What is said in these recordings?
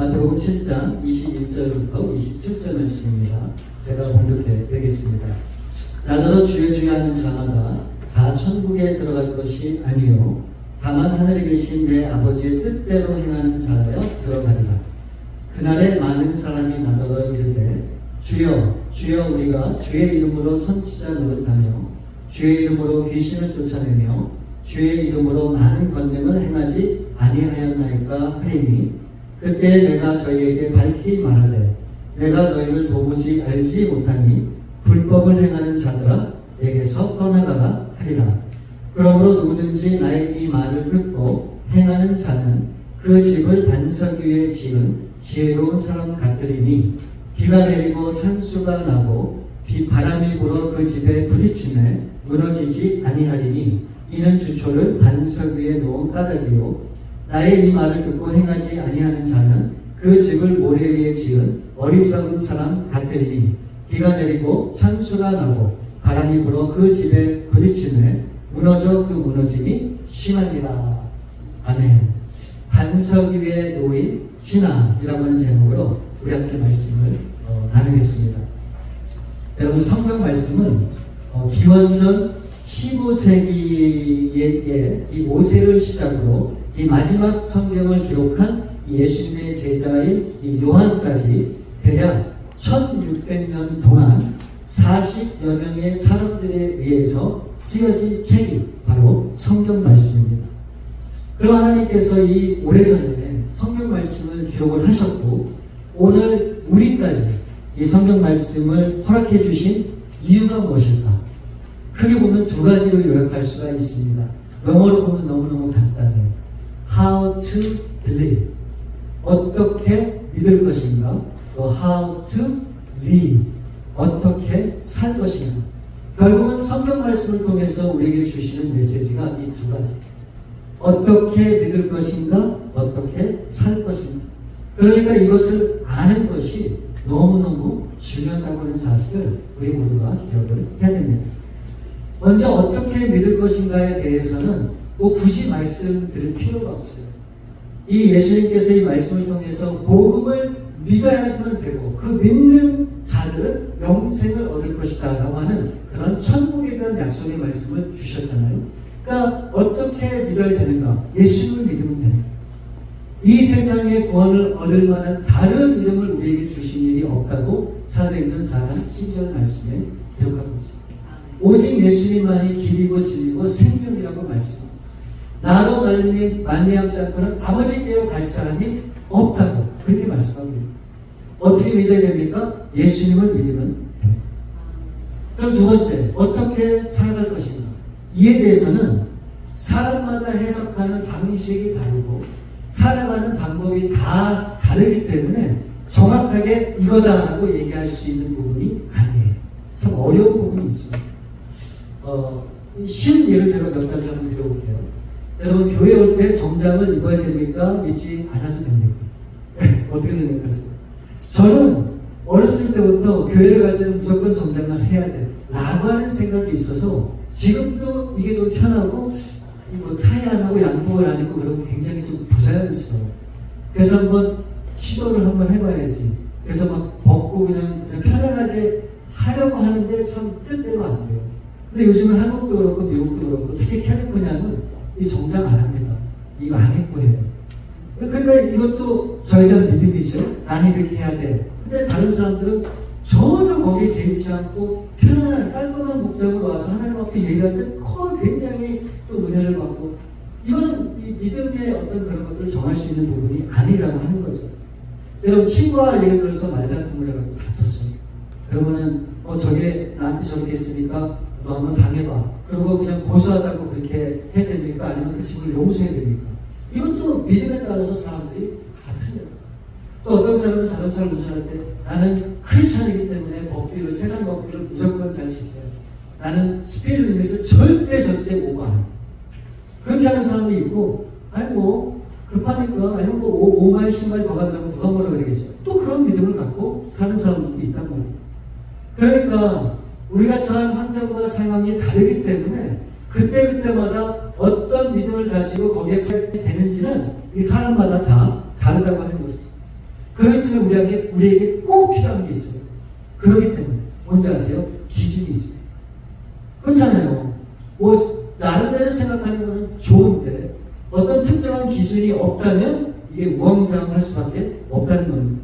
마태복음 7장 21절부터 27절 말씀입니다. 제가 공독해 드리겠습니다. 나더러 주여 주여 하는 자마다 다 천국에 들어갈 것이 아니요 다만 하늘에 계신 내 아버지의 뜻대로 행하는 자라여 들어가리라. 그날에 많은 사람이 나더러 이르되 주여 주여 우리가 주의 이름으로 선지자 노릇하며 주의 이름으로 귀신을 쫓아내며 주의 이름으로 많은 권능을 행하지 아니하였나이까 하리니 그때 내가 저희에게 밝히 말하되 내가 너희를 도무지 알지 못하니 불법을 행하는 자들아 내게서 떠나가라 하리라. 그러므로 누구든지 나의 이 말을 듣고 행하는 자는 그 집을 반석 위에 지은 지혜로운 사람 같으리니 비가 내리고 찬수가 나고 바람이 불어 그 집에 부딪히매 무너지지 아니하리니 이는 주초를 반석 위에 놓은 까닭이요 나의 이 말을 듣고 행하지 아니하는 자는 그 집을 모래 위에 지은 어리석은 사람 같으리니 비가 내리고 찬수가 나고 바람이 불어 그 집에 부딪히매 무너져 그 무너짐이 심하니라. 아멘. 반석 위에 놓인 신앙이라고 하는 제목으로 우리 함께 말씀을 나누겠습니다. 여러분, 성경 말씀은 기원전 15세기에 이 모세를 시작으로 이 마지막 성경을 기록한 예수님의 제자인 이 요한까지 대략 1600년 동안 40여 명의 사람들에 의해서 쓰여진 책이 바로 성경 말씀입니다. 그럼 하나님께서 이 오래전에 성경 말씀을 기록을 하셨고 오늘 우리까지 이 성경 말씀을 허락해 주신 이유가 무엇일까? 크게 보면 두 가지로 요약할 수가 있습니다. 영어로 보면 너무너무 간단해요. How to believe. 어떻게 믿을 것인가? 또 How to live. 어떻게 살 것인가? 결국은 성경 말씀을 통해서 우리에게 주시는 메시지가 이 두 가지. 어떻게 믿을 것인가? 어떻게 살 것인가? 그러니까 이것을 아는 것이 너무너무 중요하다고 하는 사실을 우리 모두가 기억을 해야 됩니다. 먼저 어떻게 믿을 것인가에 대해서는 굳이 말씀드릴 필요가 없어요. 이 예수님께서 이 말씀을 통해서 복음을 믿어야지만 되고 그 믿는 자들은 영생을 얻을 것이다 라고 하는 그런 천국에 대한 약속의 말씀을 주셨잖아요. 그러니까 어떻게 믿어야 되는가? 예수님을 믿으면 되는 거예요. 이 세상에 구원을 얻을 만한 다른 이름을 우리에게 주신 일이 없다고 사도행전 4장 12절 말씀에 기록하고 있습니다. 오직 예수님만이 길이고 진리고 생명이라고 말씀하고 있습니다. 나로 말미암지 않고는 아버지께로 갈 사람이 없다고 그렇게 말씀하고 있습니다. 어떻게 믿어야 됩니까? 예수님을 믿으면 됩니다. 그럼 두 번째, 어떻게 살아갈 것인가? 이에 대해서는 사람마다 해석하는 방식이 다르고 살아가는 방법이 다 다르기 때문에 정확하게 이거다라고 얘기할 수 있는 부분이 아니에요. 참 어려운 부분이 있습니다. 쉬운 예를 제가 몇 가지 한번 드려볼게요. 여러분, 교회 올 때 정장을 입어야 됩니까? 입지 않아도 됩니까? 어떻게 생각하세요? 저는 어렸을 때부터 교회를 갈 때는 무조건 정장을 해야 돼 라고 하는 생각이 있어서 지금도 이게 좀 편하고 타이 안 하고 양복을 안 입고 그러면 굉장히 좀 부자연스러워요. 그래서 한번 시도를 한번 해봐야지. 그래서 막 벗고 그냥 편안하게 하려고 하는데 참 뜻대로 안 돼요. 근데 요즘은 한국도 그렇고 미국도 그렇고 어떻게 캘리포니아는 이 정장 안 합니다. 이거 안 입고 해요. 그러니까 이것도 저에 대한 믿음이죠. 나는 이렇게 해야 돼. 근데 다른 사람들은 전혀 거기에 개의치 않고 편안한 깔끔한 목장으로 와서 하나님 앞에 얘기할 때 굉장히 또 은혜를 받고 이거는 이 믿음의 어떤 그런 것들을 정할 수 있는 부분이 아니라고 하는 거죠. 여러분, 친구와 예를 들어서 말다툼을 해가지고 다퉜어요. 그러면은 저게 나한테 저렇게 했으니까 너 한번 당해봐. 그리고 그냥 고소하다고 그렇게 해야 됩니까? 아니면 그 친구를 용서해야 됩니까? 이것도 믿음에 따라서 사람들이 다 틀려요. 또 어떤 사람은 자동차를 운전할 때 나는 크리스찬이기 때문에 법규를, 세상 법규를 무조건 잘 지켜요. 나는 스피드 리밋을 절대 오버. 그렇게 하는 사람이 있고, 급하니까, 아니면 5마일, 10마일 더 간다고 누가 뭐라 그러겠어요. 또 그런 믿음을 갖고 사는 사람들도 있단 말이에요. 그러니까, 우리가 처한 환경과 상황이 다르기 때문에, 그때마다 어떤 믿음을 가지고 거기에 되는지는 이 사람마다 다 다르다고 하는 것이죠. 그렇기 때문에 우리에게 꼭 필요한 게 있어요. 그렇기 때문에 뭔지 아세요? 기준이 있어요. 그렇잖아요. 뭐 나름대로 생각하는 것은 좋은데 어떤 특정한 기준이 없다면 이게 우왕좌왕할 수밖에 없다는 겁니다.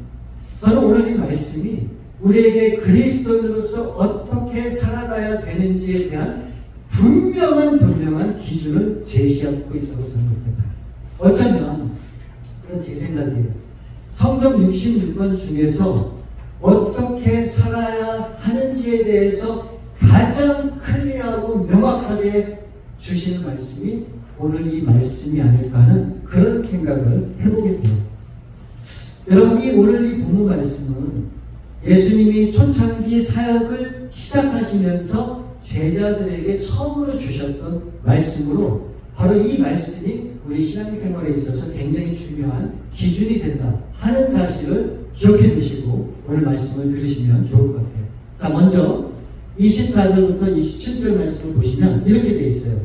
저는 오늘 이 말씀이 우리에게 그리스도인으로서 어떻게 살아가야 되는지에 대한 분명한 기준을 제시하고 있다고 생각합니다. 어쩌면 그건 제 생각이에요. 성경 66권 중에서 어떻게 살아야 하는지에 대해서 가장 클리어하고 명확하게 주시는 말씀이 오늘 이 말씀이 아닐까 하는 그런 생각을 해보게 돼요. 여러분이 오늘 이 본문 말씀은 예수님이 초창기 사역을 시작하시면서 제자들에게 처음으로 주셨던 말씀으로 바로 이 말씀이 우리 신앙생활에 있어서 굉장히 중요한 기준이 된다 하는 사실을 기억해 두시고 오늘 말씀을 들으시면 좋을 것 같아요. 자, 먼저 24절부터 27절 말씀을 보시면 이렇게 되어 있어요.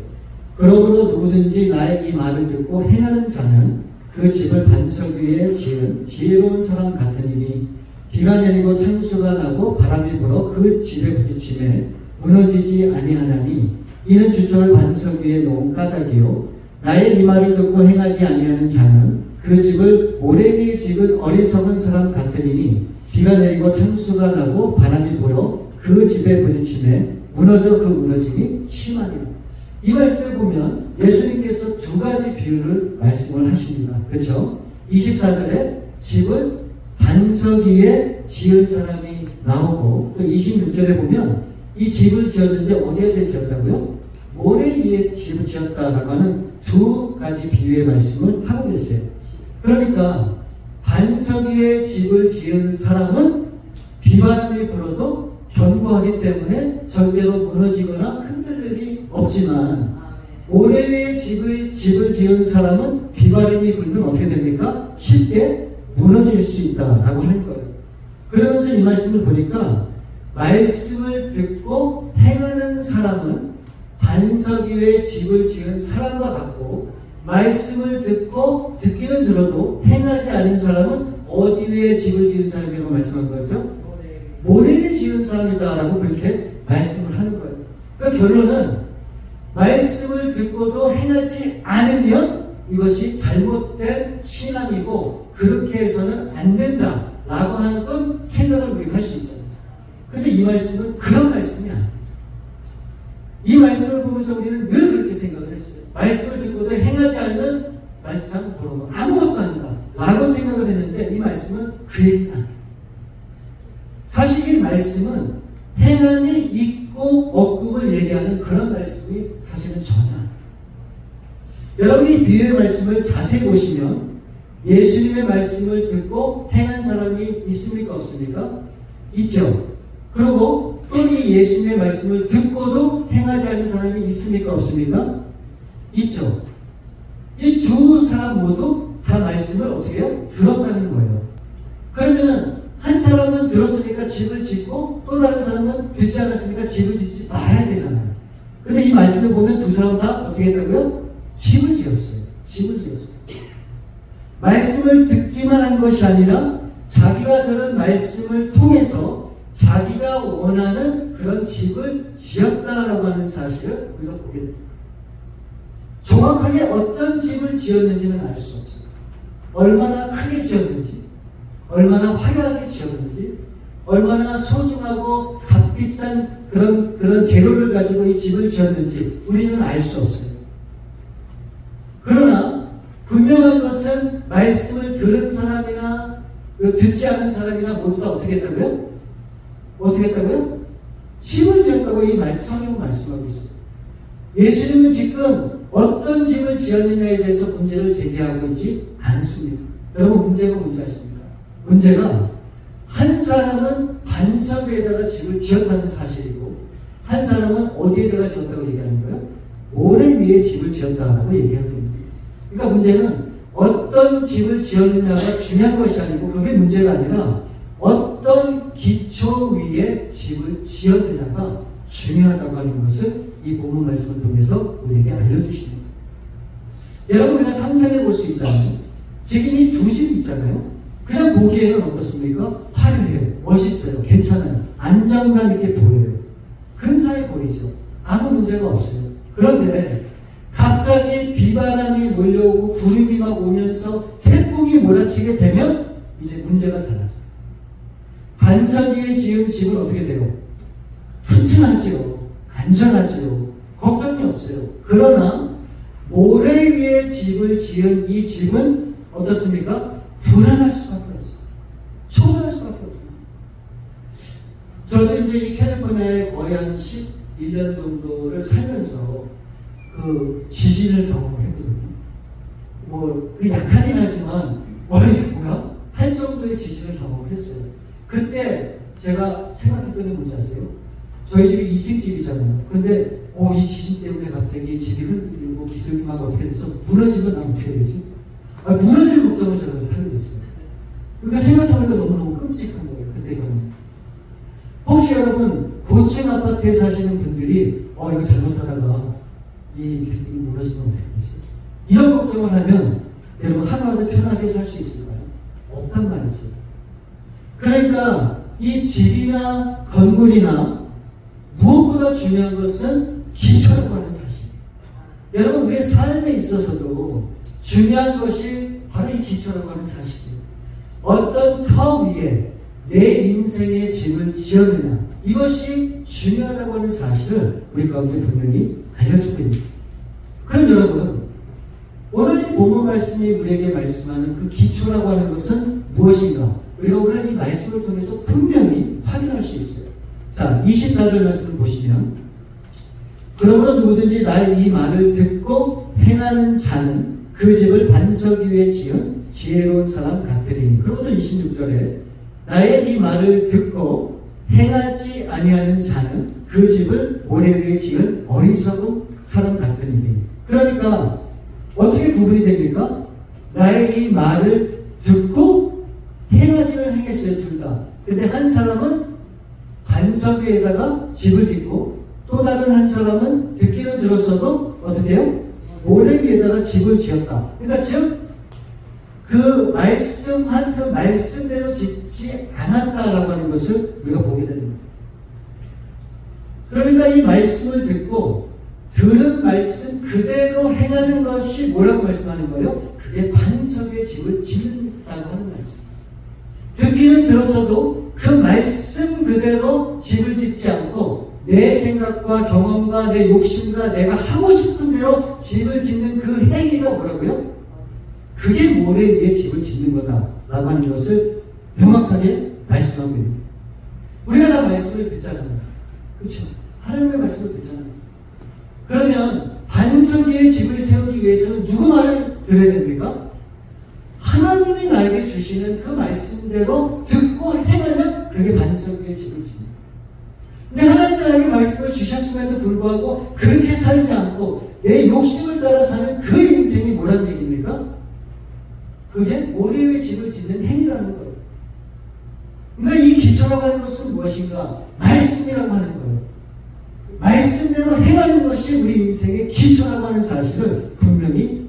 그러므로 누구든지 나의 이 말을 듣고 행하는 자는 그 집을 반석 위에 지은 지혜로운 사람 같으니 비가 내리고 창수가 나고 바람이 불어 그 집에 부딪힘에 무너지지 아니하나니 이는 주철 반석 위에 놓은 까닭이요 나의 이 말을 듣고 행하지 아니하는 자는 그 집을 모래 위에 지은 어리석은 사람 같으니 비가 내리고 창수가 나고 바람이 불어 그 집에 부딪힘에 무너져 그 무너짐이 심하니라. 이 말씀을 보면 예수님께서 두 가지 비유를 말씀을 하십니다. 그렇죠? 24절에 집을 반석 위에 지은 사람이 나오고 또 26절에 보면 이 집을 지었는데 어디에 지었다고요? 모래 위에 집을 지었다라고 하는 두 가지 비유의 말씀을 하고 계세요. 그러니까 반석 위에 집을 지은 사람은 비바람이 불어도 견고하기 때문에 절대로 무너지거나 흔들 일이 없지만 모래 위에 집을 지은 사람은 비바람이 불면 어떻게 됩니까? 쉽게 무너질 수 있다라고 하는 거예요. 그러면서 이 말씀을 보니까 말씀을 듣고 행하는 사람은 반석 위에 집을 지은 사람과 같고 말씀을 듣고 듣기는 들어도 행하지 않은 사람은 어디 위에 집을 지은 사람이라고 말씀한 거죠? 모래 위에 지은 사람이다라고 그렇게 말씀을 하는 거예요. 그러니까 결론은 말씀을 듣고도 행하지 않으면 이것이 잘못된 신앙이고 그렇게 해서는 안 된다라고 하는 건 생각을 우리가 할 수 있잖아요. 그런데 이 말씀은 그런 말씀이 아니에요. 이 말씀을 보면서 우리는 늘 그렇게 생각을 했어요. 말씀을 듣고도 행하지 않으면 말짱 보러 아무것도 아니다 라고 생각을 했는데 이 말씀은 그 얘기는 아니에요. 사실 이 말씀은 행함이 있고 없음을 얘기하는 그런 말씀이 사실은 전혀 아니에요. 여러분이 비유의 말씀을 자세히 보시면 예수님의 말씀을 듣고 행한 사람이 있습니까? 없습니까? 있죠. 그리고 또 이 예수님의 말씀을 듣고도 행하지 않는 사람이 있습니까? 없습니까? 있죠. 이 두 사람 모두 다 말씀을 어떻게 해요? 들었다는 거예요. 그러면은 한 사람은 들었으니까 집을 짓고 또 다른 사람은 듣지 않았으니까 집을 짓지 말아야 되잖아요. 근데 이 말씀을 보면 두 사람 다 어떻게 했다고요? 집을 지었어요. 집을 지었어요. 말씀을 듣기만 한 것이 아니라 자기가 들은 말씀을 통해서 자기가 원하는 그런 집을 지었다라고 하는 사실을 우리가 보게 됩니다. 정확하게 어떤 집을 지었는지는 알 수 없어요. 얼마나 크게 지었는지, 얼마나 화려하게 지었는지, 얼마나 소중하고 값비싼 그런 재료를 가지고 이 집을 지었는지 우리는 알 수 없어요. 그러나 분명한 것은 말씀을 들은 사람이나 듣지 않은 사람이나 모두 다 어떻게 했다고요? 어떻게 했다고요? 집을 지었다고 이 성경은 말씀하고 있습니다. 예수님은 지금 어떤 집을 지었느냐에 대해서 문제를 제기하고 있지 않습니다. 여러분 문제가 뭔지 아십니까? 문제가 한 사람은 반석 위에다가 집을 지었다는 사실이고 한 사람은 어디에다가 지었다고 얘기하는 거예요? 모래 위에 집을 지었다고 얘기하는 겁니다. 그러니까 문제는 어떤 집을 지었느냐가 중요한 것이 아니고 그게 문제가 아니라 어떤 기초 위에 집을 지었느냐가 중요하다고 하는 것을 이 본문 말씀을 통해서 우리에게 알려주십니다. 여러분 우리가 상상해 볼 수 있잖아요. 지금 이 두 집이 있잖아요. 그냥 보기에는 어떻습니까? 화려해요. 멋있어요. 괜찮아요. 안정감 있게 보여요. 근사해 보이죠. 아무 문제가 없어요. 그런데 갑자기 비바람이 몰려오고 구름이 막 오면서 태풍이 몰아치게 되면 이제 문제가 달라져요. 반석 위에 지은 집은 어떻게 돼요? 튼튼하지요. 안전하지요. 걱정이 없어요. 그러나 모래 위에 집을 지은 이 집은 어떻습니까? 불안할 수밖에 없어요. 초조할 수밖에 없어요. 저도 이제 이 캘리포니아에 거의 한 11년 정도를 살면서 그 지진을 경험했거든요. 그 약하긴 하지만 이게 뭐야? 할 정도의 지진을 경험했어요. 그때 제가 생각했던 게 뭔지 아세요? 저희 집이 2층 집이잖아요. 그런데 이 지진 때문에 갑자기 집이 흔들리고 기둥이 막 어떻게 돼서 무너지면 나 어떻게 되지? 무너질 걱정을 제가 하게 됐어요. 그러니까 생각해보니까 너무너무 끔찍한 거예요. 그때는. 혹시 여러분 고층 아파트에 사시는 분들이 이거 잘못하다가 이 빌딩이 무너지면 어떻게 되지? 이런 걱정을 하면 여러분 하루라도 편하게 살 수 있을까요? 없단 말이죠. 그러니까 이 집이나 건물이나 무엇보다 중요한 것은 기초라고 하는 사실. 여러분 우리의 삶에 있어서도 중요한 것이 바로 이 기초라고 하는 사실이에요. 어떤 터 위에 내 인생의 집을 지었느냐, 이것이 중요하다고 하는 사실을 우리 가운데 분명히 알려주고 있습니다. 그럼 여러분, 오늘 이 본문 말씀이 우리에게 말씀하는 그 기초라고 하는 것은 무엇인가? 우리가 오늘 이 말씀을 통해서 분명히 확인할 수 있어요. 자, 24절 말씀을 보시면, 그러므로 누구든지 나의 이 말을 듣고 행하는 자는 그 집을 반석 위에 지은 지혜로운 사람 같으리니. 그리고 또 26절에 나의 이 말을 듣고 행하지 아니하는 자는 그 집을 모래 위에 지은 어리석은 사람 같으니. 그러니까 어떻게 구분이 됩니까? 나의 이 말을 듣고 행하기를 행했어요, 둘 다. 근데 한 사람은 반석 위에다가 집을 짓고 또 다른 한 사람은 듣기는 들었어도 어떻게 해요? 모래 위에다가 집을 지었다. 그러니까 즉 그 말씀한 그 말씀대로 짓지 않았다라고 하는 것을 우리가 보게 되는 거죠. 그러니까 이 말씀을 듣고 들은 말씀 그대로 행하는 것이 뭐라고 말씀하는 거예요? 그게 반석 위에 집을 짓는다고 하는 말씀. 듣기는 들었어도 그 말씀 그대로 집을 짓지 않고 내 생각과 경험과 내 욕심과 내가 하고 싶은 대로 집을 짓는 그 행위가 뭐라고요? 그게 모래 위에 집을 짓는 거다라고 하는 것을 명확하게 말씀하고 있습니다. 우리가 다 말씀을 듣잖아요. 그렇죠? 하나님의 말씀을 듣잖아요. 그러면 반석 위에 집을 세우기 위해서는 누구 말을 들어야 됩니까? 하나님이 나에게 주시는 그 말씀대로 듣고 행하면 그게 반석 위에 집을 짓는. 근데 하나님이 나에게 말씀을 주셨음에도 불구하고 그렇게 살지 않고 내 욕심을 따라 사는 그 인생이 뭐라는 얘기입니까? 그게 모래 위에 집을 짓는 행위라는 거예요. 그러니까 이 기초라고 하는 것은 무엇인가? 말씀이라고 하는 거예요. 말씀대로 행하는 것이 우리 인생의 기초라고 하는 사실을 분명히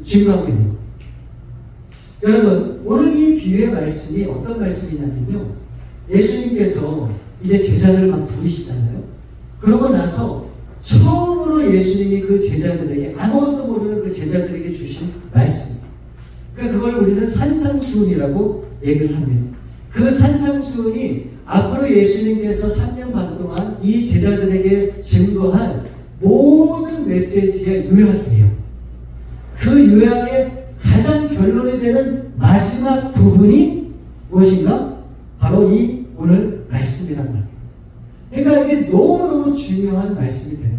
증거하고 있는 거예요. 여러분, 오늘 이 비유의 말씀이 어떤 말씀이냐면요. 예수님께서 이제 제자들을 막 부르시잖아요. 그러고 나서 처음으로 예수님이 그 제자들에게 아무것도 모르는 그 제자들에게 주신 말씀. 그러니까 그걸 우리는 산상수훈이라고 얘기를 합니다. 그 산상수훈이 앞으로 예수님께서 3년 반 동안 이 제자들에게 증거할 모든 메시지의 요약이에요. 그 요약의 가장 결론이 되는 마지막 부분이 무엇인가? 바로 이 오늘 말씀이란 말이에요. 그러니까 이게 너무너무 중요한 말씀이 돼요.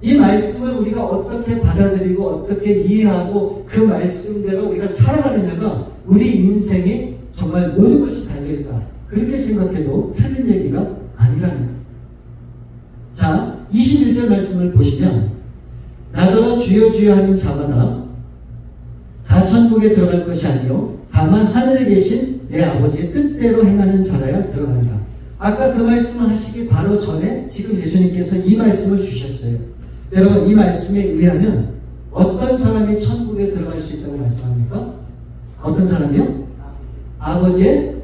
이 말씀을 우리가 어떻게 받아들이고 어떻게 이해하고 그 말씀대로 우리가 살아가느냐가 우리 인생에 정말 모든 것이 달려있다. 그렇게 생각해도 틀린 얘기가 아니라는 거예요. 자, 21절 말씀을 보시면 나더러 주여 주여 하는 자마다 다 천국에 들어갈 것이 아니요 다만 하늘에 계신 내 아버지의 뜻대로 행하는 자라야 들어간다. 아까 그 말씀을 하시기 바로 전에 지금 예수님께서 이 말씀을 주셨어요. 여러분, 이 말씀에 의하면 어떤 사람이 천국에 들어갈 수 있다고 말씀합니까? 어떤 사람이요? 아버지의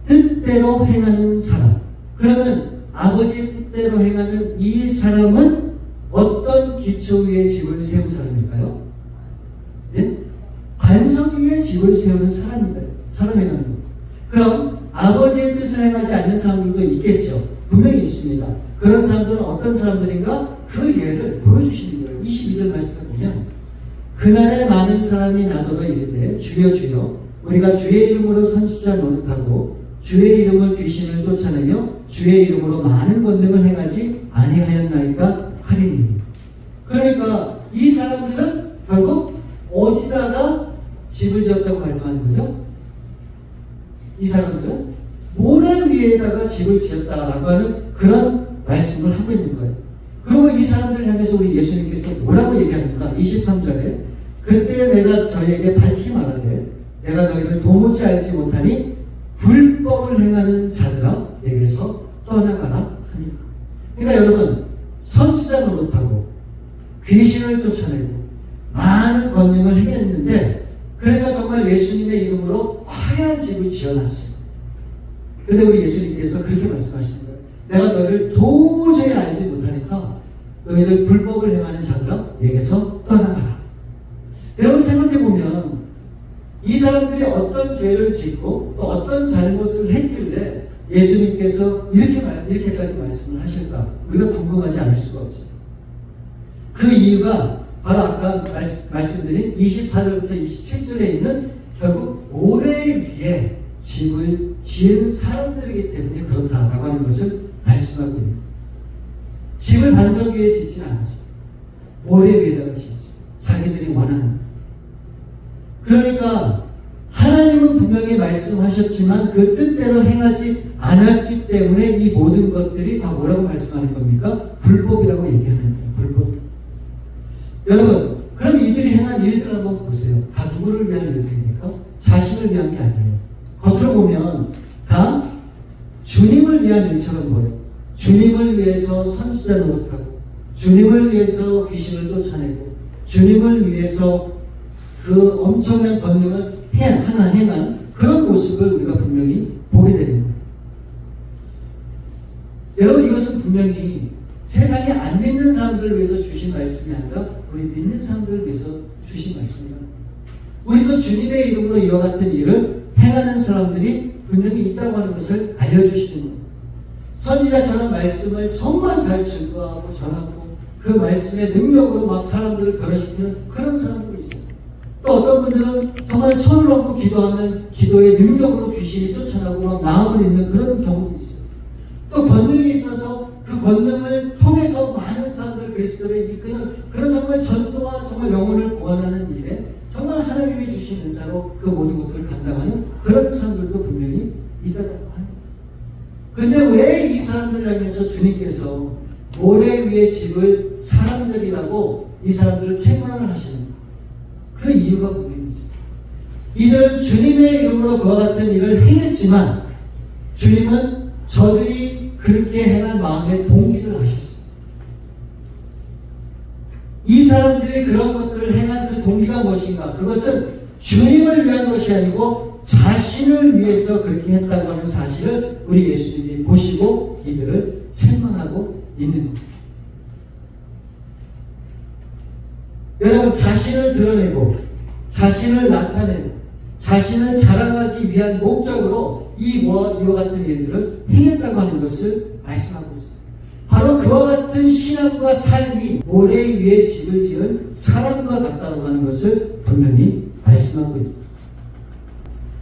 뜻대로 행하는 사람. 그러면 아버지의 뜻대로 행하는 이 사람은 어떤 기초 위에 집을 세운 사람일까요? 네? 반석 위에 집을 세우는 사람입니다. 사람이라는 것. 그럼 아버지의 뜻을 행하지 않는 사람들도 있겠죠. 분명히 있습니다. 그런 사람들은 어떤 사람들인가? 그 예를 보여주시는 거예요. 22절 말씀을 보면 그날에 많은 사람이 나더러 이르되 주여 주여 우리가 주의 이름으로 선지자 노릇하고 주의 이름을 귀신을 쫓아내며 주의 이름으로 많은 권능을 행하지 아니하였나이까 하리니. 그러니까 이 사람들은 결국 어디다가 집을 지었다고 말씀하는 거죠? 이 사람들은 모래 위에다가 집을 지었다라고 하는 그런 말씀을 하고 있는 거예요. 그리고 이 사람들을 향해서 우리 예수님께서 뭐라고 얘기하는가? 23절에 그때 내가 저에게 밝히 말하되 내가 너희를 도무지 알지 못하니 불법을 행하는 자들아 내게서 떠나가라 하니. 그러니까 여러분 선지자 노릇하고 귀신을 쫓아내고 많은 권능을 행했는데 그래서 정말 예수님의 이름으로 화려한 집을 지어놨어요. 그런데 우리 예수님께서 그렇게 말씀하시는 거예요. 내가 너희를 도저히 알지 못하니까 너희를 불법을 행하는 자들아 내게서 떠나가라. 여러분 생각해보면 이 사람들이 어떤 죄를 짓고 또 어떤 잘못을 했길래 예수님께서 이렇게까지 말씀을 하실까? 우리가 궁금하지 않을 수가 없죠. 그 이유가 바로 아까 말씀드린 24절부터 27절에 있는 결국 모래 위에 집을 지은 사람들이기 때문에 그렇다라고 하는 것을 말씀하고 있는 거예요. 집을 반석 위에 짓진 않았어요. 모래 위에다가 지었어요. 자기들이 원하는. 그러니까 하나님은 분명히 말씀하셨지만 그 뜻대로 행하지 않았기 때문에 이 모든 것들이 다 뭐라고 말씀하는 겁니까? 불법이라고 얘기하는 거예요. 불법. 여러분, 그럼 이들이 행한 일들 한번 보세요. 다 누구를 위한 일들입니까? 자신을 위한 게 아니에요. 겉으로 보면 다 주님을 위한 일처럼 보여요. 주님을 위해서 선지자 노릇하고 주님을 위해서 귀신을 쫓아내고 주님을 위해서 그 엄청난 권능을 행한 그런 모습을 우리가 분명히 보게 되는 거예요. 여러분 이것은 분명히 세상에 안 믿는 사람들을 위해서 주신 말씀이 아니라 우리 믿는 사람들을 위해서 주신 말씀입니다. 우리도 주님의 이름으로 이와 같은 일을 행하는 사람들이 분명히 있다고 하는 것을 알려주시는 거예요. 선지자처럼 말씀을 정말 잘 증거하고 전하고 그 말씀의 능력으로 막 사람들을 변화시키는 그런 사람들이 있어요. 또 어떤 분들은 정말 손을 얹고 기도하면 기도의 능력으로 귀신이 쫓아나고 막 나음을 입는 그런 경우도 있어요. 또 권능이 있어서 그 권능을 통해서 많은 사람들을 그리스도로 이끄는 그런 정말 전도와 정말 영혼을 구원하는 일에 정말 하나님이 주신 은사로 그 모든 것들을 감당하는 그런 사람들도 분명히 있다고 합니다. 근데 왜 이 사람들 향해서 주님께서 모래 위에 집을 사람들이라고 이 사람들을 책망을 하시는가? 그 이유가 분명히 있습니다. 이들은 주님의 이름으로 그와 같은 일을 행했지만 주님은 저들이 그렇게 행한 마음에 동기를 하셨어요. 이 사람들이 그런 것들을 행한 그 동기가 무엇인가? 그것은 주님을 위한 것이 아니고 자신을 위해서 그렇게 했다고 하는 사실을 우리 예수님이 보시고 이들을 책망하고 있는 겁니다. 여러분 자신을 드러내고 자신을 나타내고 자신을 자랑하기 위한 목적으로 이와 같은 일들을 행했다고 하는 것을 말씀하고 있습니다. 바로 그와 같은 신앙과 삶이 모래 위에 집을 지은 사람과 같다고 하는 것을 분명히 말씀하고 있습니다.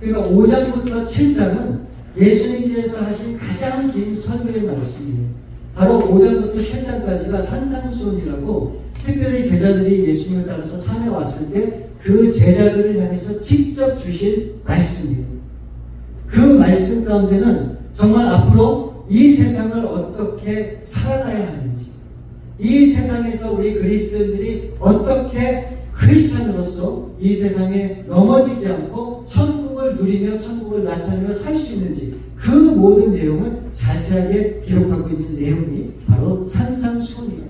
그러니까 5장부터 7장은 예수님께서 하신 가장 긴 설교의 말씀이에요. 바로 5장부터 7장까지가 산상수훈이라고 특별히 제자들이 예수님을 따라서 산에 왔을 때 그 제자들을 향해서 직접 주신 말씀이에요. 그 말씀 가운데는 정말 앞으로 이 세상을 어떻게 살아가야 하는지, 이 세상에서 우리 그리스도인들이 어떻게 크리스찬으로서 이 세상에 넘어지지 않고 천국을 누리며 천국을 나타내며 살 수 있는지 그 모든 내용을 자세하게 기록하고 있는 내용이 바로 산상수훈이에요.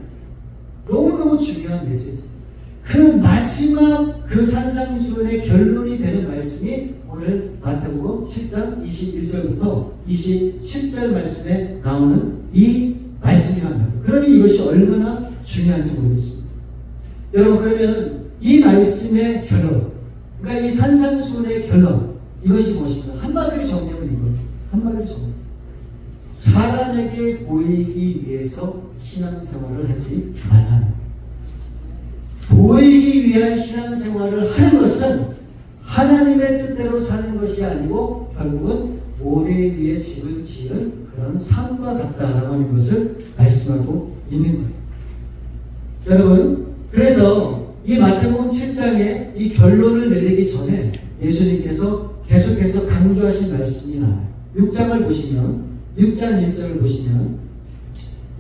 너무너무 중요한 메시지. 그 마지막 그 산상수훈의 결론이 되는 말씀이 오늘 마태복음 10장 21절부터 27절 말씀에 나오는 이 말씀이란 말이에요. 그러니 이것이 얼마나 중요한지 모르겠습니다. 여러분, 그러면 이 말씀의 결론, 그러니까 이 산상수훈의 결론, 이것이 무엇인가? 한마디로 정리하면 이거예요. 한마디로 정리. 사람에게 보이기 위해서 신앙생활을 하지 말라. 보이기 위한 신앙생활을 하는 것은 하나님의 뜻대로 사는 것이 아니고 결국은 모래 위에 집을 지은 그런 삶과 같다라고 하는 것을 말씀하고 있는 거예요. 여러분, 그래서 이 마태복음 7장의 이 결론을 내리기 전에 예수님께서 계속해서 강조하신 말씀이 나와요. 6장을 보시면, 6장 1절을 보시면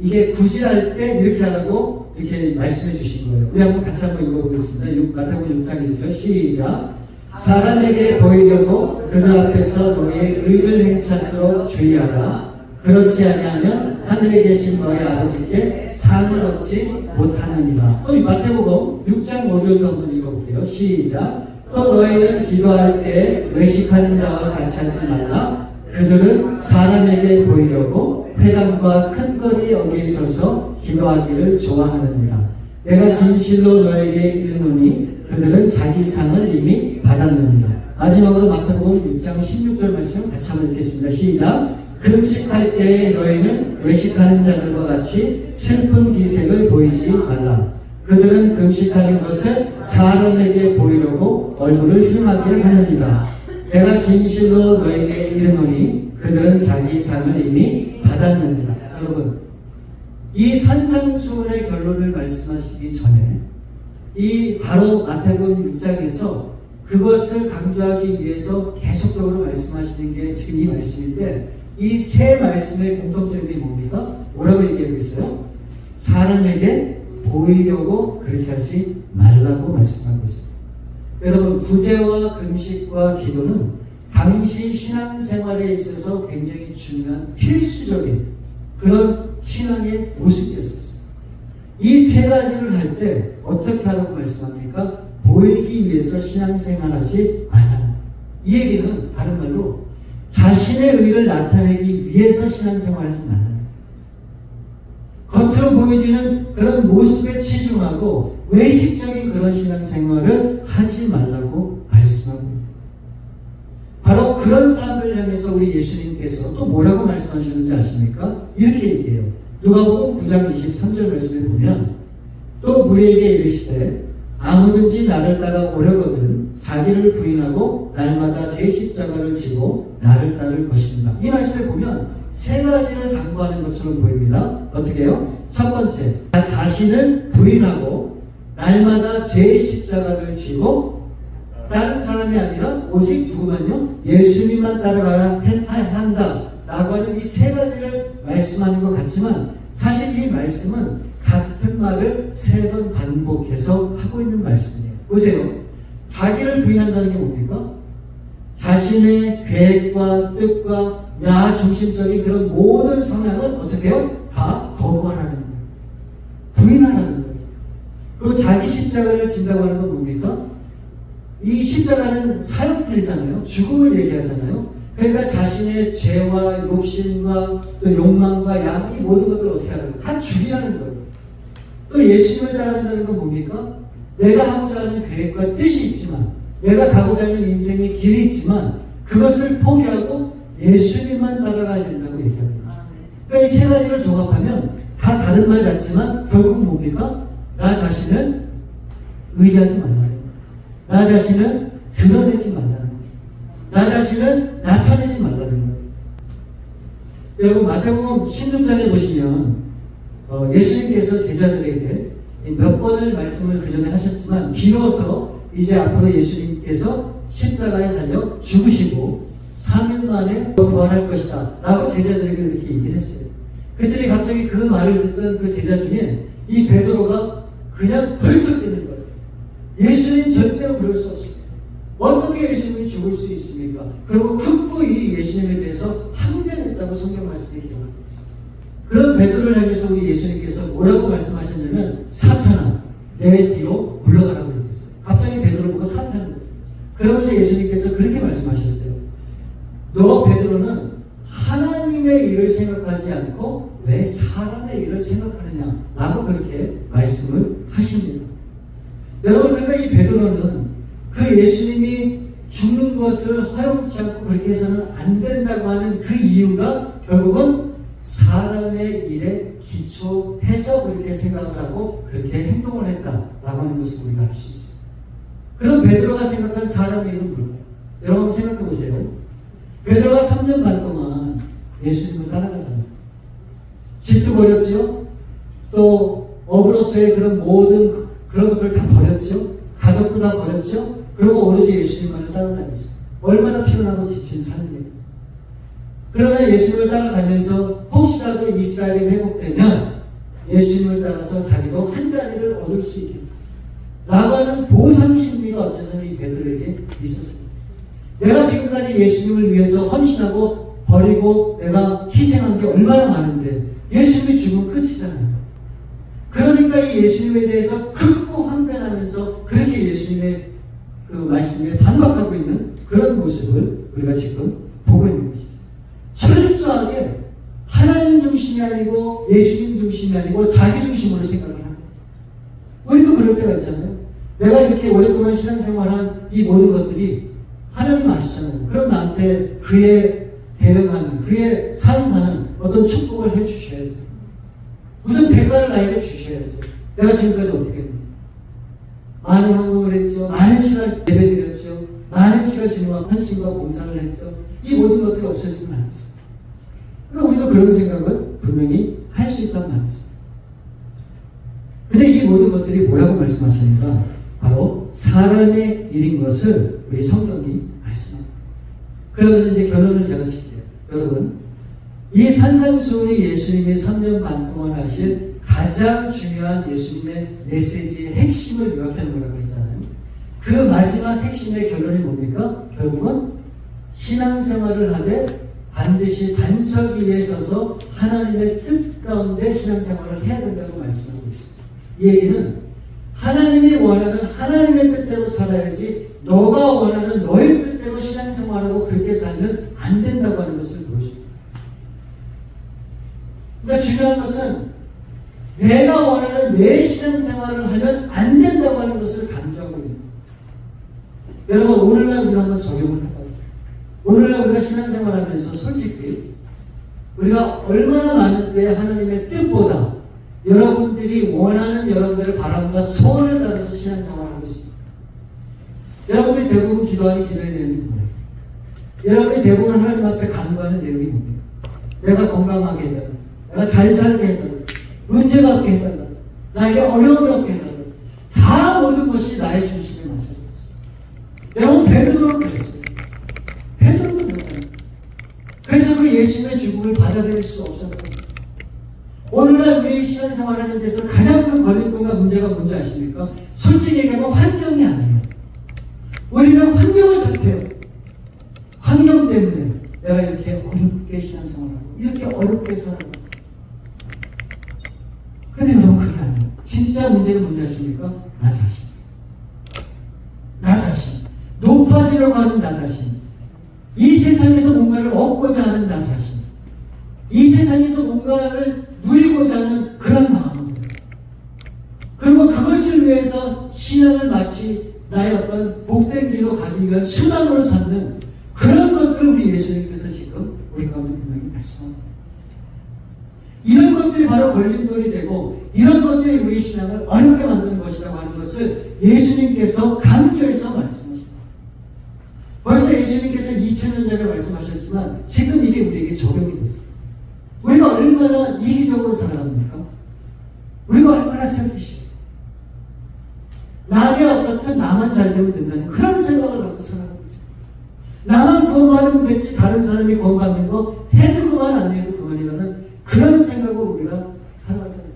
이게 굳이 할 때 이렇게 하라고 이렇게 말씀해 주신 거예요. 우리 한번 같이 한번 읽어보겠습니다. 마태복음 6장 1절 시작. 사람에게 보이려고 그들 앞에서 너의 의를 행찮도록 주의하라. 그렇지 아니하면 하늘에 계신 너의 아버지께 상을 얻지 못하느니라. 또 이 마태복음 6장 5절도 한번 읽어볼게요. 시작. 또 너희는 기도할 때 외식하는 자와 같이 하지 말라. 그들은 사람에게 보이려고 회당과 큰 거리 여기에 서서 기도하기를 좋아하느니라. 내가 진실로 너에게 이르노니 그들은 자기 상을 이미 받았느니라. 마지막으로 마태복음 6장 16절 말씀 같이 한번 읽겠습니다. 시작. 금식할 때에 너희는 외식하는 자들과 같이 슬픈 기색을 보이지 말라. 그들은 금식하는 것을 사람에게 보이려고 얼굴을 흉하게 하느니라. 내가 진실로 너에게 이르노니 그들은 자기 상을 이미 받았느니라. 여러분, 이 산상수훈의 결론을 말씀하시기 전에 이 바로 마태복음 6장에서 그것을 강조하기 위해서 계속적으로 말씀하시는 게 지금 이 말씀인데, 이 세 말씀의 공통점이 뭡니까? 뭐라고 얘기하고 있어요? 사람에게 보이려고 그렇게 하지 말라고 말씀하고 있습니다. 여러분, 구제와 금식과 기도는 당시 신앙생활에 있어서 굉장히 중요한 필수적인 그런 신앙의 모습이었었어요. 이 세 가지를 할 때 어떻게 하라고 말씀합니까? 보이기 위해서 신앙생활하지 말라. 이 얘기는 다른 말로 자신의 의를 나타내기 위해서 신앙생활하지 말라. 겉으로 보이지는 그런 모습에 치중하고 외식적인 그런 신앙생활을 하지 말라고 말씀합니다. 바로 그런 사람들을 향해서 우리 예수님께서 또 뭐라고 말씀하시는지 아십니까? 이렇게 얘기해요. 누가복음 9장 23절 말씀에 보면 또 무리에게 이르시되 아무든지 나를 따라 오려거든 자기를 부인하고 날마다 제 십자가를 지고 나를 따를 것입니다. 이 말씀에 보면 세 가지를 당부하는 것처럼 보입니다. 어떻게 해요? 첫 번째, 자신을 부인하고 날마다 제 십자가를 지고 다른 사람이 아니라 오직 누구만요? 예수님만 따라가야 한다 라고 하는 이 세 가지를 말씀하는 것 같지만 사실 이 말씀은 같은 말을 세 번 반복해서 하고 있는 말씀이에요. 보세요. 자기를 부인한다는 게 뭡니까? 자신의 계획과 뜻과 나 중심적인 그런 모든 성향을 어떻게 해요? 다 거부하라는 거예요. 부인하라는 거예요. 그리고 자기 십자가를 진다고 하는 건 뭡니까? 이 십자가는 사형필이잖아요. 죽음을 얘기하잖아요. 그러니까 자신의 죄와 욕심과 또 욕망과 이 모든 것들을 어떻게 하는 거예요? 다 죽이라는 거예요. 또 예수님을 따라간다는 건 뭡니까? 내가 하고자 하는 계획과 뜻이 있지만, 내가 가고자 하는 인생의 길이 있지만 그것을 포기하고 예수님만 따라가야 된다고 얘기합니다. 그러니까 이 세 가지를 종합하면 다 다른 말 같지만 결국 뭡니까? 나 자신을 의지하지 말라는 거예요. 나 자신을 드러내지 말라는 거예요. 나 자신을 나타내지 말라는 거예요. 여러분, 마태복음 16장에 보시면 예수님께서 제자들에게 몇 번을 말씀을 그 전에 하셨지만 비로소 이제 앞으로 예수님께서 십자가에 달려 죽으시고 3일 만에 부활할 것이다 라고 제자들에게 이렇게 얘기를 했어요. 그들이 갑자기 그 말을 듣던 그 제자 중에 이 베드로가 그냥 벌쩍 뛰는 거예요. 예수님 절대로 그럴 수 없습니다. 어떻게 예수님이 죽을 수 있습니까? 그리고 극구이 예수님에 대해서 항변했다고 성경 말씀에 기록하고 있습니다. 그런 베드로를 향해서 우리 예수님께서 뭐라고 말씀하셨냐면 사탄아 내 뒤로 물러가라고 그러면서 예수님께서 그렇게 말씀하셨어요. 너 베드로는 하나님의 일을 생각하지 않고 왜 사람의 일을 생각하느냐 라고 그렇게 말씀을 하십니다. 여러분, 그러니까 이 베드로는 그 예수님이 죽는 것을 허용치 않고 그렇게 해서는 안 된다고 하는 그 이유가 결국은 사람의 일에 기초해서 그렇게 생각을 하고 그렇게 행동을 했다라고 하는 것을 우리가 알 수 있어요. 그럼 베드로가 생각한 사람의 일은 뭘까요? 여러분 생각해 보세요. 베드로가 3년 반 동안 예수님을 따라가잖아요. 집도 버렸죠. 또 업으로서의 그런 모든 그런 것들을 다 버렸죠. 가족도 다 버렸죠. 그리고 오로지 예수님만을 따라다녔어요. 얼마나 피곤하고 지친 삶이에요. 그러나 예수님을 따라가면서 혹시라도 이스라엘이 회복되면 예수님을 따라서 자기도 한 자리를 얻을 수 있겠다 라고 하는 보상 심리가 어쩌면 이 베드로에게 있었습니다. 내가 지금까지 예수님을 위해서 헌신하고 버리고 내가 희생한 게 얼마나 많은데 예수님이 죽으면 끝이잖아요. 그러니까 이 예수님에 대해서 극구 항변하면서 그렇게 예수님의 그 말씀에 반박하고 있는 그런 모습을 우리가 지금 보고 있는 것이죠. 철저하게 하나님 중심이 아니고 예수님 중심이 아니고 자기 중심으로 생각을 하는 거예요. 우리도 그럴 때가 있잖아요. 내가 이렇게 오랫동안 신앙생활한 이 모든 것들이 하나님 아시잖아요. 그럼 나한테 그에 대응하는, 그에 사용하는 어떤 축복을 해주셔야죠. 무슨 대가를 나에게 주셔야죠. 내가 지금까지 어떻게 했는지. 많은 헌금을 했죠. 많은 시간 예배드렸죠. 많은 시간 주님과 헌신과 봉사를 했죠. 이 모든 것들이 없어지면 안 되죠. 그러니까 우리도 그런 생각을 분명히 할 수 있단 말이죠. 근데 이 모든 것들이 뭐라고 말씀하십니까? 바로 사람의 일인 것을 우리 성경이 말씀합니다. 그러면 이제 결론을 제가 칠게요. 여러분, 이 산상수훈이 예수님이 3년 반 동안 하실 가장 중요한 예수님의 메시지의 핵심을 요약하는 거라고 했잖아요. 그 마지막 핵심의 결론이 뭡니까? 결국은 신앙생활을 하되 반드시 반석 위에 서서 하나님의 뜻 가운데 신앙생활을 해야 된다고 말씀하고 있습니다. 이 얘기는 하나님이 원하는 하나님의 뜻대로 살아야지 너가 원하는 너의 뜻대로 신앙생활하고 그렇게 살면 안 된다고 하는 것을 보여줍니다. 그러니까 중요한 것은 내가 원하는 내 신앙생활을 하면 안 된다고 하는 것을 강조하고 있습니다. 여러분, 오늘날 우리가 한번 적용을 해봐요. 오늘날 우리가 신앙생활 하면서 솔직히 우리가 얼마나 많은 때 하나님의 뜻보다 여러분들이 원하는 여러분들의 바람과 소원을 따라서 신앙생활을 하고 있습니다. 여러분들이 대부분 기도하는 기도의 내용이 뭐예요? 여러분이 대부분 하나님 앞에 간구하는 내용이 뭡니까? 내가 건강하게 해달라. 내가 잘 살게 해달라. 문제가 없게 해달라. 나에게 어려움이 없게 해달라. 다 모든 것이 나의 중심에 맞춰져 있어요. 여러분, 베드로는 그랬어요. 베드로는 그랬어요. 그래서 그 예수님의 죽음을 받아들일 수 없었거든요. 오늘날 우리의 신앙생활하는 데서 가장 큰 걸림돌과 문제가 뭔지 아십니까? 솔직히 얘기하면 환경이 아니에요. 우리는 환경을 탓해요. 환경 때문에 내가 이렇게 어렵게 신앙생활하고 이렇게 어렵게 살아가고. 근데 여러분, 그게 아니에요. 진짜 문제는 뭔지 아십니까? 나 자신. 나 자신. 높아지려고 하는 나 자신. 이 세상에서 뭔가를 얻고자 하는 나 자신. 이 세상에서 뭔가를 누리고자 하는 그런 마음. 그리고 그것을 위해서 신앙을 마치 나의 어떤 복된 길로 가기 위한 수단으로 삼는 그런 것들을 우리 예수님께서 지금 우리 가운데 분명히 말씀합니다. 이런 것들이 바로 걸림돌이 되고 이런 것들이 우리 신앙을 어렵게 만드는 것이라고 하는 것을 예수님께서 강조해서 말씀하십니다. 벌써 예수님께서 2000년 전에 말씀하셨지만 지금 이게 우리에게 적용이 되세요. 우리가 얼마나 이기적으로 살아갑니까? 우리가 얼마나 셀피시해요. 남이 어떻든 나만 잘 되면 된다는 그런 생각을 갖고 살아가고 있어요. 나만 구원받으면 됐지 다른 사람이 구원받는 거 해도 그만 안 해도 그만이라는 그런 생각으로 우리가 살아가는 거예요.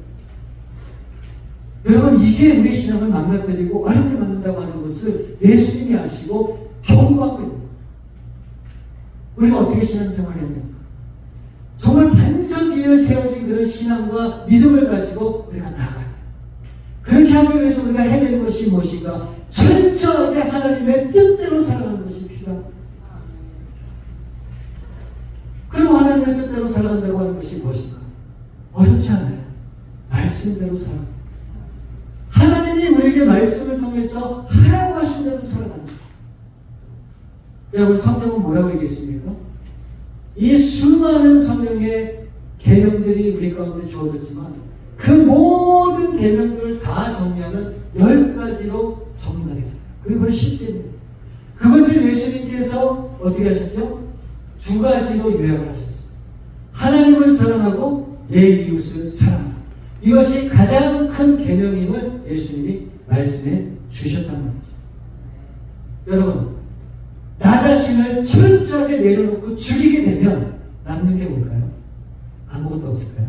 여러분, 이게 우리의 신앙을 망가뜨리고 어렵게 만든다고 하는 것을 예수님이 아시고 경고하고 있는 거예요. 우리가 어떻게 신앙생활을 해야 됩니까? 정말 반석 위에 세워진 그런 신앙과 믿음을 가지고 우리가 나가요. 그렇게 하기 위해서 우리가 해야 되는 것이 무엇인가? 철저하게 하나님의 뜻대로 살아가는 것이 필요합니다. 그리고 하나님의 뜻대로 살아간다고 하는 것이 무엇인가? 어렵지 않아요. 말씀대로 살아갑니다. 하나님이 우리에게 말씀을 통해서 하라고 하신 대로 살아갑니다. 여러분, 성경은 뭐라고 얘기했습니까? 이 수많은 성경의 계명들이 우리 가운데 주어졌지만 그 모든 계명들을 다 정리하는 10가지로 정리하겠습니다. 그게 바로 10계명입니다. 그것을 예수님께서 어떻게 하셨죠? 2가지로 요약을 하셨습니다. 하나님을 사랑하고 내 이웃을 사랑하고, 이것이 가장 큰 계명임을 예수님이 말씀해 주셨다는 거죠. 여러분, 나 자신을 철저하게 내려놓고 죽이게 되면 남는 게 뭘까요? 아무것도 없을까요?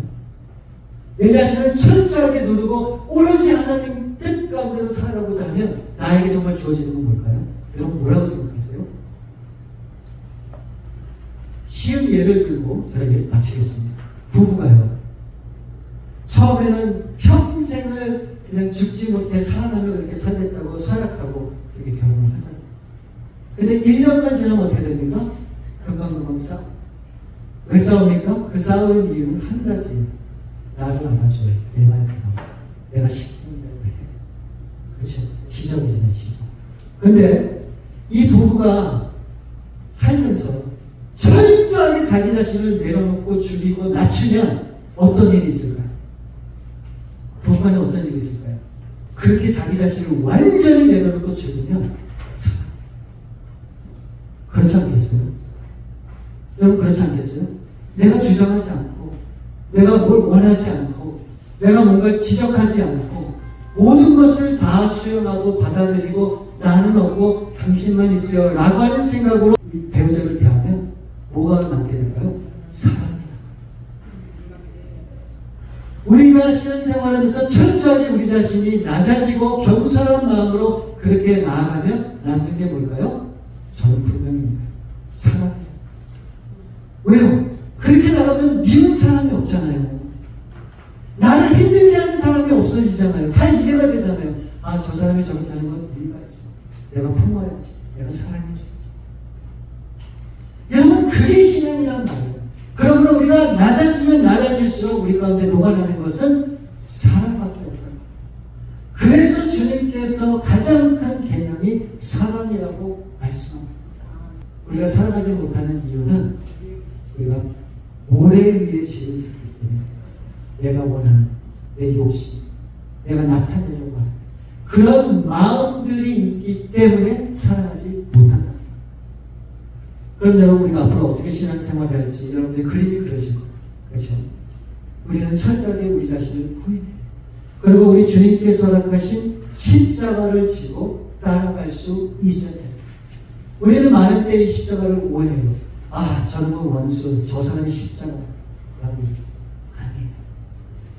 내 자신을 철저하게 누르고 오로지 하나님 뜻 가운데로 살아가고자 하면 나에게 정말 주어지는 건 뭘까요? 여러분, 뭐라고 생각하세요? 쉬운 예를 들고 제가 마치겠습니다. 부부가요, 처음에는 평생을 그냥 죽지 못해 살아나며 그렇게 살겠다고 서약하고 그렇게 결혼을 하잖아요. 근데 1년만 지나면 어떻게 됩니까? 금방 싸워. 왜 싸웁니까? 그 싸우는 이유는 한 가지. 나를 안아줘요. 내 말 들어. 내가 시키는 대로 해. 그렇죠? 지정이잖아요, 지정. 근데 이 부부가 살면서 철저하게 자기 자신을 내려놓고 죽이고 낮추면 어떤 일이 있을까요? 부부간에 어떤 일이 있을까요? 그렇게 자기 자신을 완전히 내려놓고 죽이면 살아. 그렇지 않겠어요? 여러분, 그렇지 않겠어요? 내가 주장하지 않고, 내가 뭘 원하지 않고, 내가 뭔가 지적하지 않고, 모든 것을 다 수용하고 받아들이고 나는 없고 당신만 있어요 라고 하는 생각으로 배우자를 대하면 뭐가 남게 될까요? 사랑이다. 우리가 신앙생활하면서 철저하게 우리 자신이 낮아지고 겸손한 마음으로 그렇게 나아가면 남는 게 뭘까요? 저는 분명히 사랑이에요. 왜요? 그렇게 나가면 미운 사람이 없잖아요. 나를 힘들게 하는 사람이 없어지잖아요. 다 이해가 되잖아요. 아, 저 사람이 저렇게 하는 건 이유가 있어. 내가 품어야지. 내가 사랑해줘야지. 여러분, 그게 신앙이란 말이에요. 그러므로 우리가 낮아지면 낮아질수록 우리 가운데 녹아나는 것은 사랑밖에 없어요. 그래서 주님께서 가장 큰 계명이 사랑이라고 말씀합니다. 우리가 사랑하지 못하는 이유는 우리가 모래 위에 집을 짓기 때문에 내가 원하는 내 욕심, 내가 나타내려고 하는 그런 마음들이 있기 때문에 사랑하지 못한다. 그럼 여러분, 우리가 앞으로 어떻게 신앙생활을 할지 여러분들의 그림이 그려질 거예요. 그렇죠? 우리는 철저하게 우리 자신을 부인해요. 그리고 우리 주님께서 허락하신 십자가를 지고 따라갈 수 있어야 돼요. 우리는 많은 때 이 십자가를 오해해요. 아, 저는 뭐 원수, 저 사람이 십자가라고. 아니에요.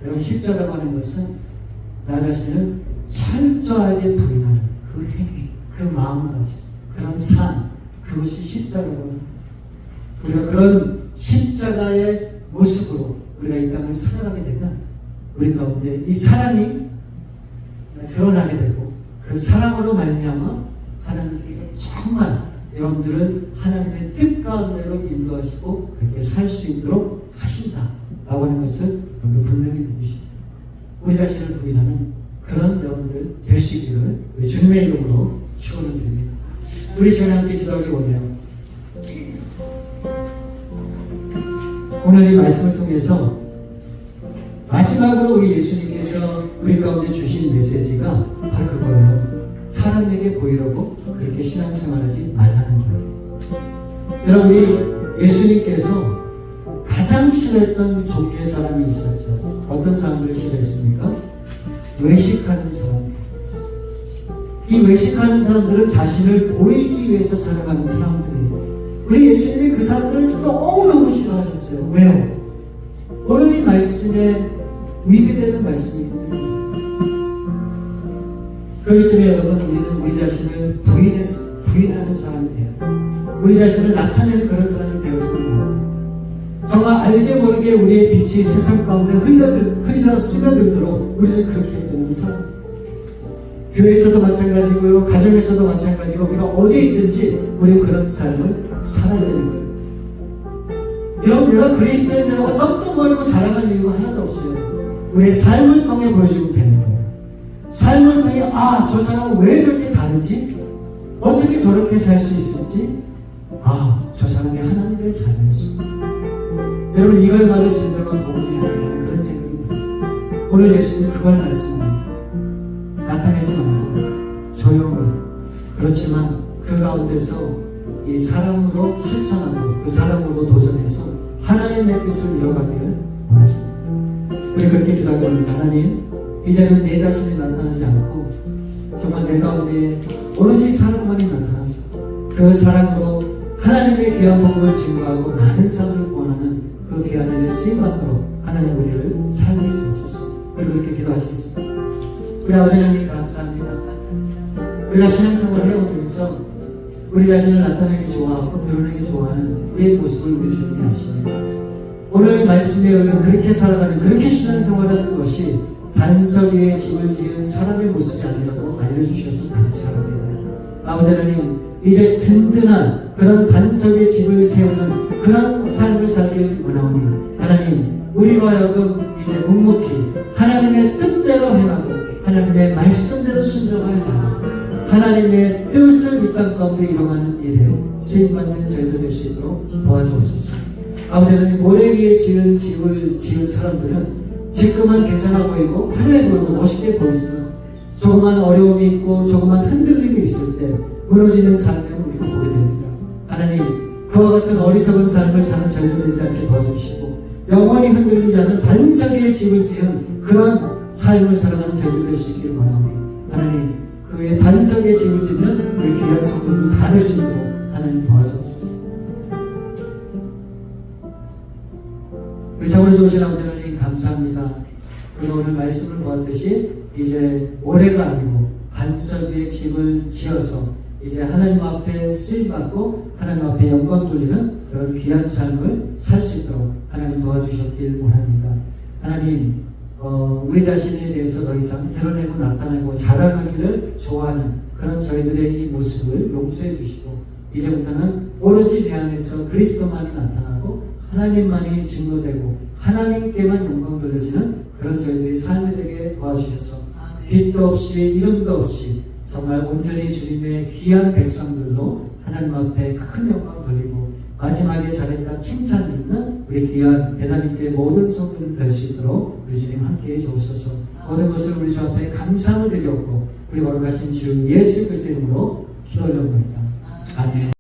여러분, 십자가라고 하는 것은 나 자신을 철저하게 부인하는 그 행위, 그 마음가짐, 그런 삶, 그것이 십자가라고 합니다. 우리가 그런 십자가의 모습으로 우리가 이 땅을 살아가게 되면 우리 가운데 이 사랑이 드러나게 되고 그 사랑으로 말미암아 하나님께서 정말 여러분들을 하나님의 뜻 가운데로 인도하시고 그렇게 살 수 있도록 하신다라고 하는 것을 여러분들 분명히 믿으십니다. 우리 자신을 부인하는 그런 여러분들 되시기를 우리 주님의 이름으로 축원을 드립니다. 우리 시간에 함께 기도하기 원해요. 오늘 이 말씀을 통해서 마지막으로 우리 예수님께서 우리 가운데 주신 메시지가 바로 그거예요. 사람에게 보이려고 그렇게 신앙생활하지 말라는 거예요. 여러분, 우리 예수님께서 가장 싫어했던 종류의 사람이 있었죠. 어떤 사람들을 싫어했습니까? 외식하는 사람. 이 외식하는 사람들은 자신을 보이기 위해서 살아가는 사람들이에요. 우리 예수님이 그 사람들을 너무너무 싫어하셨어요. 왜요? 오늘 이 말씀에 위배되는 말씀이거든요. 그렇기 때문에 여러분, 우리는 우리 자신을 부인하는 사람이 돼요. 우리 자신을 나타내는 그런 사람이 되어서는 못해요. 정말 알게 모르게 우리의 빛이 세상 가운데 흘러 스며들도록 우리는 그렇게 되는 사람. 교회에서도 마찬가지고요, 가정에서도 마찬가지고, 우리가 어디에 있든지 우리는 그런 삶을 살아야 되는 거예요. 여러분, 내가 그리스도인이라고 떵떵거리고 자랑할 이유가 하나도 없어요. 우리의 삶을 통해 보여주면 되는 거예요. 삶을 통해, 아, 저 사람은 왜 저렇게 다르지? 어떻게 저렇게 살 수 있을지? 아, 저 사람이 하나님의 자녀였어. 여러분, 이거야말로 진정한 복음이 아니라는 그런 생각이 들어요. 오늘 예수님 그걸 말씀합니다. 나타내지 말고 조용히, 그렇지만 그 가운데서 이 사랑으로 실천하고 그 사랑으로 도전해서 하나님의 뜻을 이뤄가기를 원하십니다. 우리 그렇게 기도하기를, 하나님, 이제는 내 자신이 나타나지 않고 정말 내 가운데 오로지 사랑만이 나타나서 그 사랑으로 하나님의 귀한 복음을 증거하고 많은 사람을 구원하는 그 귀한 일에 쓰임받도록 하나님 우리를 살게 주옵소서. 우리 그렇게 기도하시겠습니다. 우리 아버지 하나님 감사합니다. 우리가 신앙생활을 해오면서 우리 자신을 나타내기 좋아하고 드러내기 좋아하는 우리의 모습을 우리 주님이 아십니다. 오늘 말씀에 의하면 그렇게 살아가는, 그렇게 신앙생활하는 것이 반석 위에 집을 지은 사람의 모습이 아니라고 알려주셔서 감사합니다. 아버지 하나님, 이제 든든한 그런 반석 위에 집을 세우는 그런 삶을 살길 원하오니, 하나님, 우리로 하여금 이제 묵묵히 하나님의 뜻대로 행하고 하나님의 말씀대로 순종할 나라, 하나님의 뜻을 이 땅 가운데 이뤄가는 일에 쓰임받는 저희들 될 수 있도록 도와주옵소서. 아버지 하나님, 모래 위에 지은 집을 지은 사람들은 지금은 괜찮아 보이고 화려해 보이고 멋있게 보이지만 조그만 어려움이 있고 조그만 흔들림이 있을 때 무너지는 삶을 우리가 보게 됩니다. 하나님, 그와 같은 어리석은 삶을 사는 저희들 되지 않게 도와주시고 영원히 흔들리지 않는 반석 위에 집을 지은 그런 삶을 살아가는 저희들 될 수 있기를 원하오니, 하나님, 그의 반석 위에 집을 짓는 우리 귀한 성도들 다 될 수 있도록 하나님 도와주옵소서. 우리 사모님 좋으신 아버지 하나님 감사합니다. 그리고 오늘 말씀을 보았듯이 이제 모래가 아니고 반석 위에 집을 지어서 이제 하나님 앞에 쓰임받고 하나님 앞에 영광 돌리는 그런 귀한 삶을 살 수 있도록 하나님 도와주셨길 원합니다. 하나님, 우리 자신에 대해서 더 이상 드러내고 나타내고 자랑하기를 좋아하는 그런 저희들의 이 모습을 용서해 주시고 이제부터는 오로지 내 안에서 그리스도만이 나타나고 하나님만이 증거되고 하나님께만 영광 돌려지는 그런 저희들이 삶이 되게 도와주셔서 빛도 없이 이름도 없이 정말 온전히 주님의 귀한 백성들로 하나님 앞에 큰 영광 돌리고 마지막에 잘했다 칭찬 있는 우리 귀한 대단님께 모든 성도들 될 수 있도록 우리 주님 함께해 주옵소서. 모든 것을 우리 주 앞에 감사를 드렸고 우리 거룩하신 주 예수 그리스도의 이름으로 기도하옵나이다. 아멘.